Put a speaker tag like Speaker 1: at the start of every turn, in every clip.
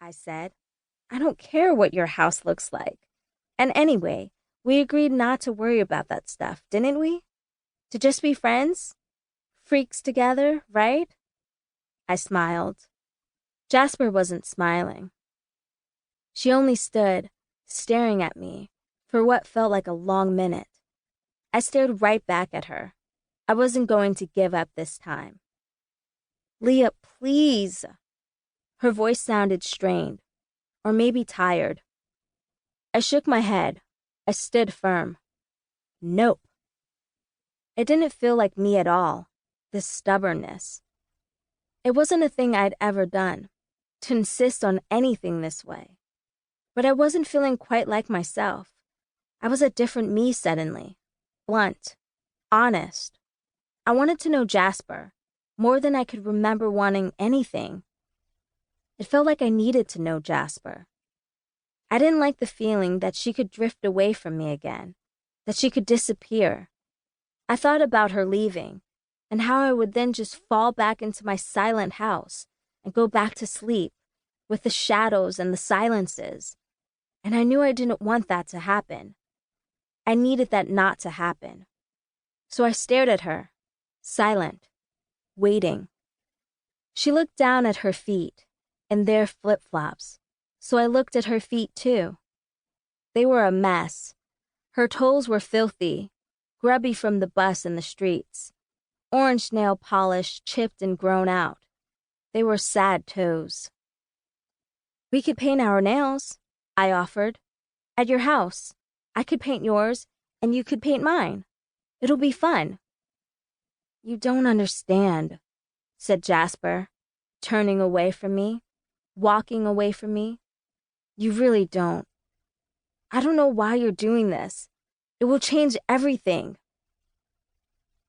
Speaker 1: I said. I don't care what your house looks like. And anyway, we agreed not to worry about that stuff, didn't we? To just be friends? Freaks together, right? I smiled. Jasper wasn't smiling. She only stood, staring at me, for what felt like a long minute. I stared right back at her. I wasn't going to give up this time. Leah, please. Her voice sounded strained, or maybe tired. I shook my head. I stood firm. Nope. It didn't feel like me at all, this stubbornness. It wasn't a thing I'd ever done, to insist on anything this way. But I wasn't feeling quite like myself. I was a different me suddenly, blunt, honest. I wanted to know Jasper, more than I could remember wanting anything. It felt like I needed to know Jasper. I didn't like the feeling that she could drift away from me again, that she could disappear. I thought about her leaving, and how I would then just fall back into my silent house and go back to sleep, with the shadows and the silences. And I knew I didn't want that to happen. I needed that not to happen. So I stared at her, silent, waiting. She looked down at her feet, and their flip-flops, so I looked at her feet too. They were a mess. Her toes were filthy, grubby from the bus and the streets. Orange nail polish chipped and grown out. They were sad toes. We could paint our nails, I offered. At your house. I could paint yours, and you could paint mine. It'll be fun. You don't understand, said Jasper, turning away from me, walking away from me. You really don't. I don't know why you're doing this. It will change everything.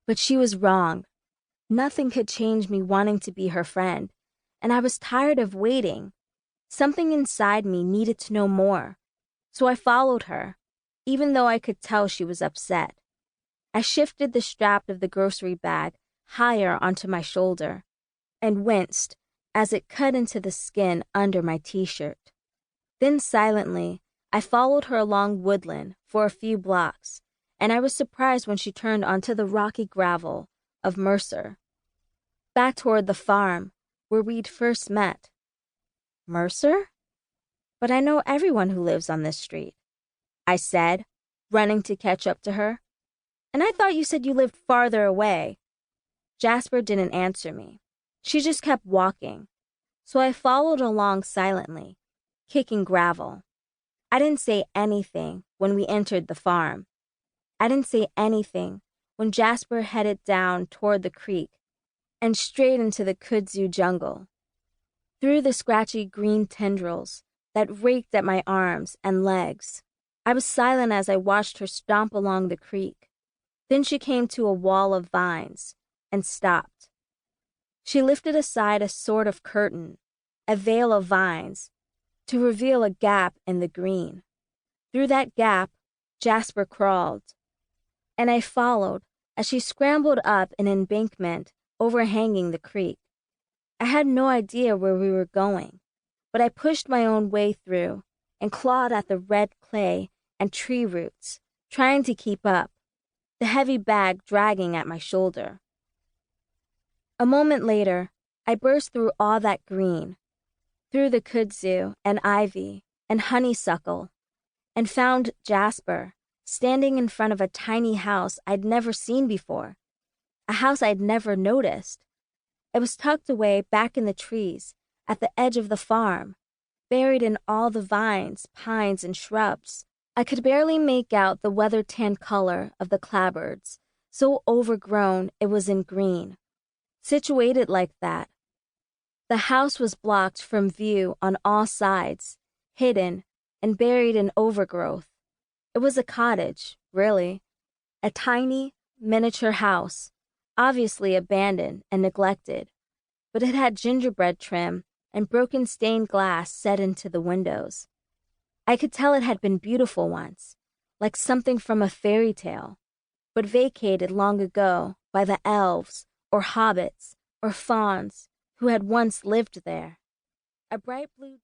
Speaker 1: But she was wrong. Nothing could change me wanting to be her friend, and I was tired of waiting. Something inside me needed to know more, so I followed her, even though I could tell she was upset. I shifted the strap of the grocery bag higher onto my shoulder and winced as it cut into the skin under my t-shirt. Then silently, I followed her along Woodland for a few blocks, and I was surprised when she turned onto the rocky gravel of Mercer, back toward the farm where we'd first met. Mercer? But I know everyone who lives on this street, I said, running to catch up to her. And I thought you said you lived farther away. Jasper didn't answer me. She just kept walking, so I followed along silently, kicking gravel. I didn't say anything when we entered the farm. I didn't say anything when Jasper headed down toward the creek and straight into the kudzu jungle, through the scratchy green tendrils that raked at my arms and legs. I was silent as I watched her stomp along the creek. Then she came to a wall of vines and stopped. She lifted aside a sort of curtain, a veil of vines, to reveal a gap in the green. Through that gap, Jasper crawled, and I followed as she scrambled up an embankment overhanging the creek. I had no idea where we were going, but I pushed my own way through and clawed at the red clay and tree roots, trying to keep up, the heavy bag dragging at my shoulder. A moment later, I burst through all that green, through the kudzu and ivy and honeysuckle, and found Jasper standing in front of a tiny house I'd never seen before, a house I'd never noticed. It was tucked away back in the trees at the edge of the farm, buried in all the vines, pines, and shrubs. I could barely make out the weather-tanned color of the clapboards, so overgrown it was in green. Situated like that, the house was blocked from view on all sides, hidden and buried in overgrowth. It was a cottage, really, a tiny, miniature house, obviously abandoned and neglected, but it had gingerbread trim and broken stained glass set into the windows. I could tell it had been beautiful once, like something from a fairy tale, but vacated long ago by the elves or hobbits or fauns who had once lived there. A bright blue